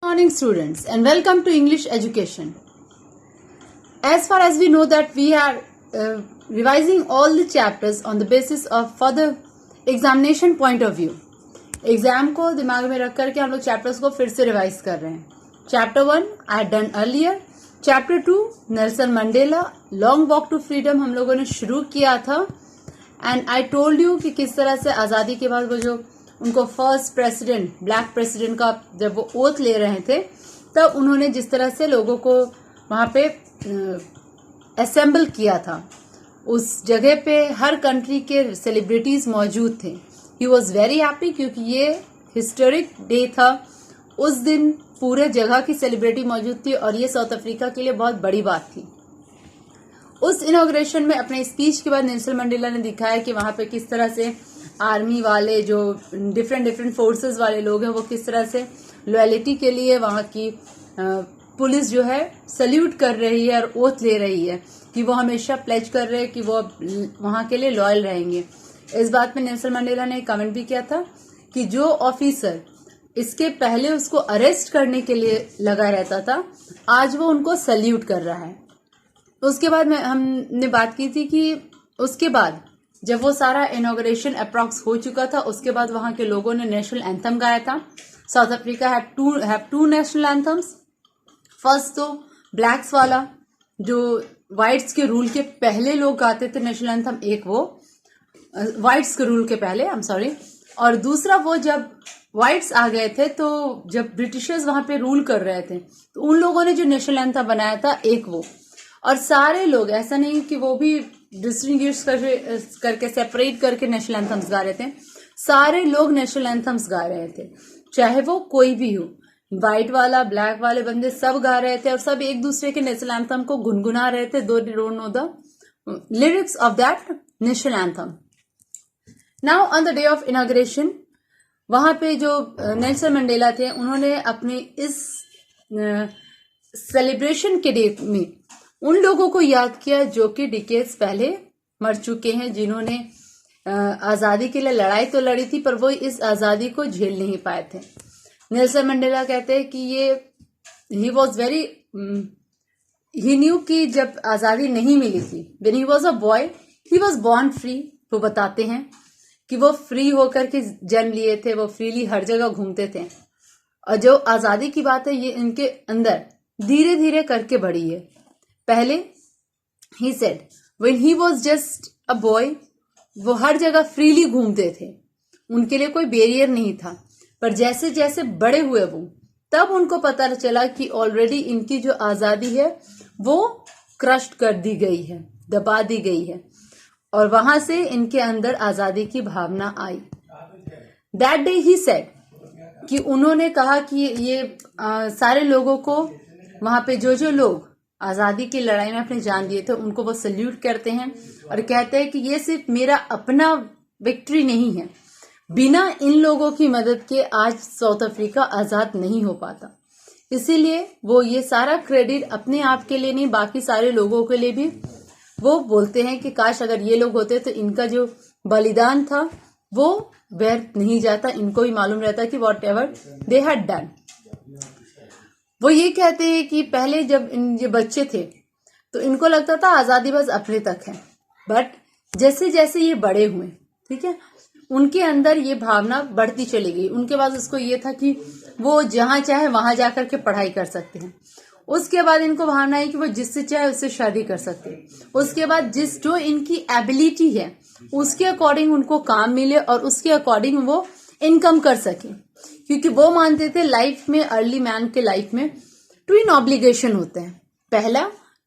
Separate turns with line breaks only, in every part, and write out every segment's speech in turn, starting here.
Morning students and welcome to English education. As far as we know that we are revising all the chapters on the basis of for the examination point of view. Exam को दिमाग में रख करके हम लोग chapters को फिर से रिवाइज कर रहे हैं. Chapter 1 I had done earlier. Chapter 2 Nelson Mandela long walk to freedom हम लोगों ने शुरू किया था. एंड आई टोल्ड यू कि किस तरह से आजादी के बाद वो जो उनको फर्स्ट प्रेसिडेंट ब्लैक प्रेसिडेंट का जब वो ओथ ले रहे थे तब उन्होंने जिस तरह से लोगों को वहां पे असेंबल किया था. उस जगह पे हर कंट्री के सेलिब्रिटीज मौजूद थे. ही वॉज वेरी हैप्पी क्योंकि ये हिस्टोरिक डे था. उस दिन पूरे जगह की सेलिब्रिटी मौजूद थी और ये साउथ अफ्रीका के लिए बहुत बड़ी बात थी. उस इनॉग्रेशन में अपने स्पीच के बाद नेल्सन मंडेला ने दिखाया कि वहां पे किस तरह से आर्मी वाले जो डिफरेंट फोर्सेस वाले लोग हैं वो किस तरह से लॉयलिटी के लिए वहां की पुलिस जो है सल्यूट कर रही है और ओथ ले रही है कि वो हमेशा प्लेज कर रहे हैं कि वो वहां के लिए लॉयल रहेंगे. इस बात में नेल्सन मंडेला ने कमेंट भी किया था कि जो ऑफिसर इसके पहले उसको अरेस्ट करने के लिए लगा रहता था आज वो उनको सल्यूट कर रहा है. उसके बाद में हमने बात की थी कि उसके बाद जब वो सारा इनॉग्रेशन अप्रॉक्स हो चुका था उसके बाद वहां के लोगों ने नेशनल एंथम गाया था. South Africa have two national anthems. First तो ब्लैक्स वाला जो व्हाइट्स के रूल के पहले लोग गाते थे नेशनल एंथम, एक वो व्हाइट्स के रूल के पहले आई एम सॉरी, और दूसरा वो जब व्हाइट्स आ गए थे तो जब ब्रिटिशर्स वहां पे रूल कर रहे थे तो उन लोगों ने जो नेशनल एंथम बनाया था एक वो. और सारे लोग ऐसा नहीं कि वो भी डिस्टिंग्विश करके सेपरेट करके नेशनल एंथम्स गा रहे थे. सारे लोग नेशनल एंथम्स गा रहे थे चाहे वो कोई भी हो. व्हाइट वाला ब्लैक वाले बंदे सब गा रहे थे और सब एक दूसरे के नेशनल एंथम को गुनगुना रहे थे. दो don't know the lyrics of that national anthem. Now on the day of inauguration वहां पे जो नेल्सन मंडेला थे उन्होंने अपने इस सेलिब्रेशन के डे में उन लोगों को याद किया जो कि डिकेड्स पहले मर चुके हैं, जिन्होंने आजादी के लिए लड़ाई तो लड़ी थी पर वो इस आजादी को झेल नहीं पाए थे. नेल्सन मंडेला कहते हैं कि ये he was very he new कि जब आजादी नहीं मिली थी when he was a boy he was born free. वो बताते हैं कि वो फ्री होकर के जन्म लिए थे, वो फ्रीली हर जगह घूमते थे. और जो आजादी की बात है ये इनके अंदर धीरे धीरे करके बढ़ी है. पहले he said when he was just a boy वो हर जगह फ्रीली घूमते थे, उनके लिए कोई बैरियर नहीं था. पर जैसे जैसे बड़े हुए वो तब उनको पता चला कि ऑलरेडी इनकी जो आजादी है वो क्रश कर दी गई है, दबा दी गई है. और वहां से इनके अंदर आजादी की भावना आई. दैट डे ही सेड कि उन्होंने कहा कि ये सारे लोगों को वहां पे जो लोग आजादी की लड़ाई में अपने जान दिए थे उनको वो सल्यूट करते हैं और कहते हैं कि ये सिर्फ मेरा अपना विक्ट्री नहीं है, बिना इन लोगों की मदद के आज साउथ अफ्रीका आजाद नहीं हो पाता. इसीलिए वो ये सारा क्रेडिट अपने आप के लिए नहीं बाकी सारे लोगों के लिए भी वो बोलते हैं कि काश अगर ये लोग होते तो इनका जो बलिदान था वो व्यर्थ नहीं जाता. इनको भी मालूम रहता कि what ever they had done. वो ये कहते हैं कि पहले जब ये बच्चे थे तो इनको लगता था आजादी बस अपने तक है, बट जैसे जैसे ये बड़े हुए ठीक है उनके अंदर ये भावना बढ़ती चली गई. उनके बाद उसको ये था कि वो जहां चाहे वहां जाकर के पढ़ाई कर सकते हैं. उसके बाद इनको भावना है कि वो जिससे चाहे उससे शादी कर सकते हैं. उसके बाद जो इनकी एबिलिटी है उसके अकॉर्डिंग उनको काम मिले और उसके अकॉर्डिंग वो इनकम कर सके. क्योंकि वो मानते थे लाइफ में अर्ली मैन के लाइफ में ट्विन ऑब्लिगेशन होते हैं. पहला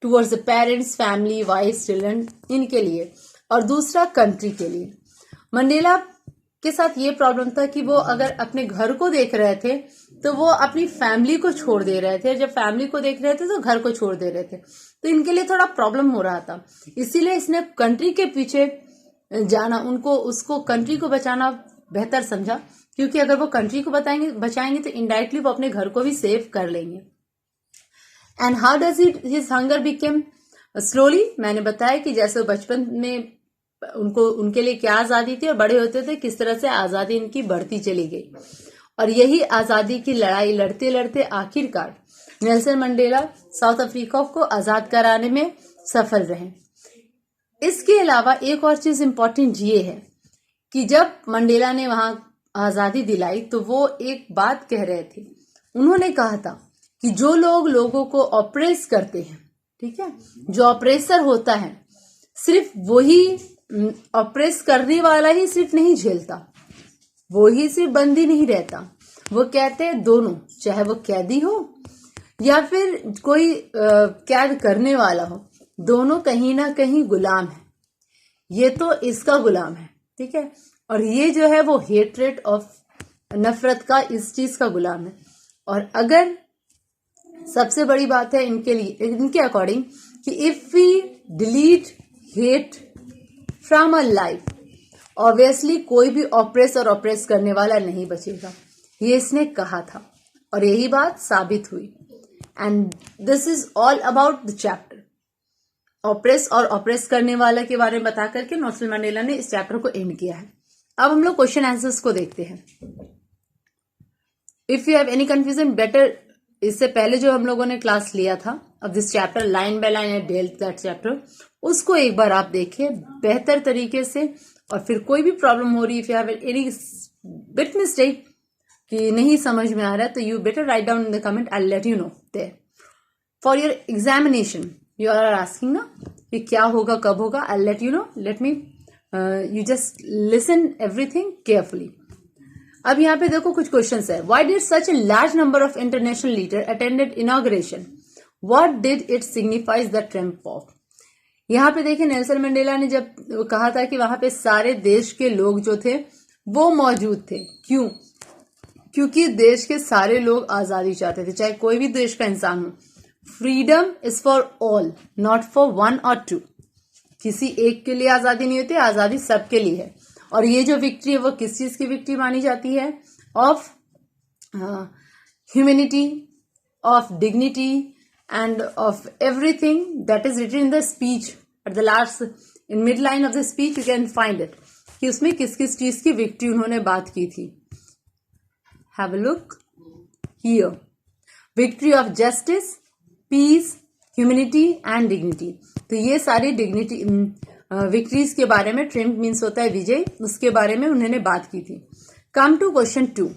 towards the parents, family, wife, children इनके लिए, और दूसरा कंट्री के लिए. मंडेला के साथ ये प्रॉब्लम था कि वो अगर अपने घर को देख रहे थे तो वो अपनी फैमिली को छोड़ दे रहे थे, जब फैमिली को देख रहे थे तो घर को छोड़ दे रहे थे. तो इनके लिए थोड़ा प्रॉब्लम हो रहा था. इसीलिए इसने कंट्री के पीछे जाना, उनको उसको कंट्री को बचाना बेहतर समझा. क्योंकि अगर वो कंट्री को बचाएंगे तो इनडायरेक्टली वो अपने घर को भी सेव कर लेंगे. And how does his hunger became slowly. मैंने बताया कि जैसे बचपन में उनके लिए क्या आजादी थी और बड़े होते थे किस तरह से आजादी इनकी बढ़ती चली गई. और यही आजादी की लड़ाई लड़ते लड़ते आखिरकार नेल्सन मंडेला साउथ अफ्रीका को आजाद कराने में सफल रहे। इसके अलावा एक और चीज इंपॉर्टेंट ये है कि जब मंडेला ने वहां आजादी दिलाई तो वो एक बात कह रहे थे। उन्होंने कहा था कि जो लोग लोगों को ऑपरेस करते हैं, ठीक है, जो ऑपरेसर होता है, सिर्फ वही ऑपरेस करने वाला ही सिर्फ नहीं झेलता, वो ही सिर्फ बंदी नहीं रहता। वो कहते हैं दोनों, चाहे वो कैदी हो या फिर कोई कैद करने वाला हो, दोनों कहीं ना कहीं गुलाम है। ये तो इसका गुलाम है, ठीक है, और ये जो है वो हेट्रेट ऑफ नफरत का, इस चीज का गुलाम है। और अगर सबसे बड़ी बात है इनके लिए, इनके अकॉर्डिंग, कि if we delete hate from a life, obviously कोई भी ऑपरेस और ऑपरेस करने वाला नहीं बचेगा। ये इसने कहा था और यही बात साबित हुई। And this is all about the chapter. Oppress और ऑपरेस करने वाला के बारे में बता करके नेल्सन मंडेला ने इस चैप्टर को एंड किया है। अब हम लोग क्वेश्चन आंसर्स को देखते हैं। If you have any confusion, better, इससे पहले जो हम लोगों ने क्लास लिया था अब this chapter line by line dealt that chapter, उसको एक बार आप देखिए बेहतर तरीके से। और फिर कोई भी प्रॉब्लम हो रही है, if you have any bit mistake कि नहीं समझ में आ रहा है, तो you better write down in the comment, I let you know there. For your examination you are asking ना कि क्या होगा, कब होगा, I let you know, let me, you just listen everything carefully. अब यहाँ पे देखो कुछ क्वेश्चंस है। Why did such a large number of international leader attended inauguration? What did it signifies the Trump of? यहाँ पे देखिए नेल्सन मंडेला ने जब कहा था कि वहां पे सारे देश के लोग जो थे वो मौजूद थे। क्यों? क्योंकि देश के सारे लोग आजादी चाहते थे, चाहे कोई भी देश का इंसान हो। Freedom is for all, not for one और टू। किसी एक के लिए आजादी नहीं होती, आजादी सबके लिए है। और ये जो विक्ट्री है वो किस चीज की विक्ट्री मानी जाती है? Of humanity, of dignity and of everything that is written in the speech at the last, in mid line of the speech you can find it, कि उसमें किस किस चीज की विक्ट्री उन्होंने बात की थी। Have a look here. Victory of justice, peace, humanity and dignity. तो ये सारी डिग्निटी विक्ट्रीज के बारे में, ट्रिम्प मीन्स होता है विजय, उसके बारे में उन्होंने बात की थी। Come to question 2।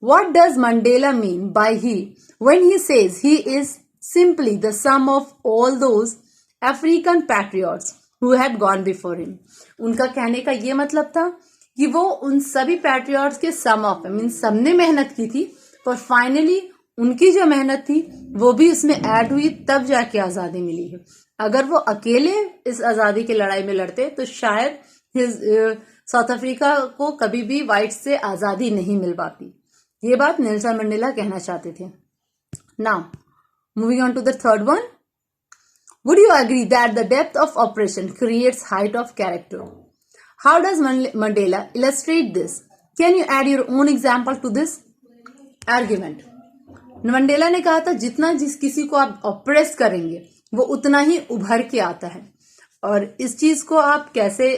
What does Mandela mean by he when he says he is simply the sum of all those African patriots who had gone before him? उनका कहने का ये मतलब था कि वो उन सभी पैट्रियट्स के सम ऑफ है, मीन्स सबने मेहनत की थी, पर फाइनली उनकी जो मेहनत थी वो भी उसमें ऐड हुई, तब जाके आजादी मिली है। अगर वो अकेले इस आजादी की लड़ाई में लड़ते तो शायद साउथ अफ्रीका को कभी भी व्हाइट से आजादी नहीं मिल पाती। ये बात नेल्सन मंडेला कहना चाहते थे। Now moving on to the third one. Would you agree that the depth of oppression creates height of character? How does Mandela illustrate this? Can you add your own example to this argument? Mandela ने कहा था जितना जिस किसी को आप oppress करेंगे वो उतना ही उभर के आता है। और इस चीज को आप कैसे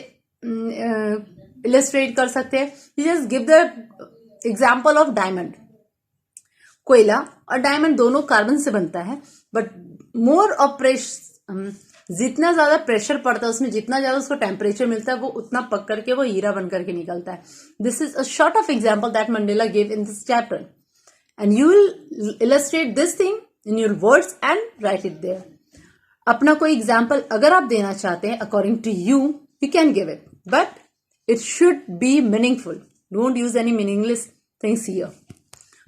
इलस्ट्रेट कर सकते हैं? You just give the example of diamond. कोयला और डायमंड दोनों कार्बन से बनता है, बट मोर ऑपरेशन, जितना ज्यादा प्रेशर पड़ता है उसमें, जितना ज्यादा उसको टेम्परेचर मिलता है, वो उतना पक करके वो हीरा बन करके निकलता है। This is a short of example that Mandela give in this chapter, and you will illustrate this thing in your words and write it there. अपना कोई एग्जाम्पल अगर आप देना चाहते हैं according to you, you can give it, but it should be meaningful. Don't use any meaningless things here.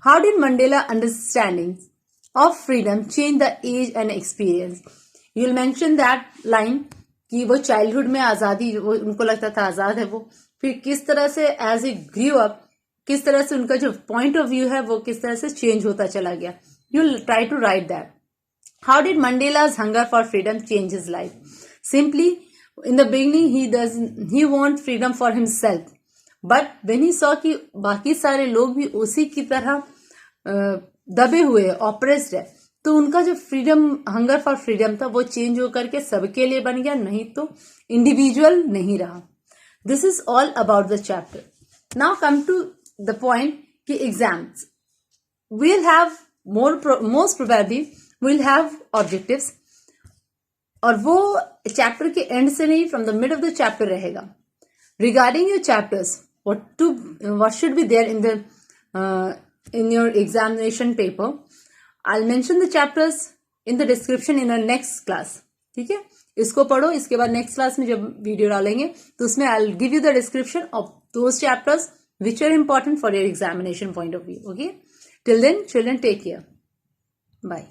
How did Mandela understanding of freedom change the age and experience? You will mention that line कि वो childhood में आजादी, वो उनको लगता था आजाद है वो, फिर किस तरह से एज ए ग्रू अप, किस तरह से उनका जो पॉइंट ऑफ व्यू है वो किस तरह से चेंज होता चला गया। You try to write that. How did Mandela's hunger for freedom change his life? Simply in the beginning he want freedom for himself, but when he saw कि बाकी सारे लोग भी उसी की तरह दबे हुए, ऑप्रेस्ड है, तो उनका जो फ्रीडम, हंगर फॉर फ्रीडम था, वो चेंज होकर के सबके लिए बन गया, नहीं तो इंडिविजुअल नहीं रहा। This is all about the chapter. Now come to the point कि exams we'll have most probably we'll have objectives, और वो चैप्टर के एंड से नहीं, from the mid of the chapter रहेगा. Regarding your chapters, what should be there in your examination paper, I'll mention the chapters in the description in our next class. ठीक है, इसको पढ़ो. इसके बाद नेक्स्ट क्लास में जब वीडियो डालेंगे तो उसमें I'll give you the description of those chapters which are important for your examination point of view. Okay, till then children, take care. Bye.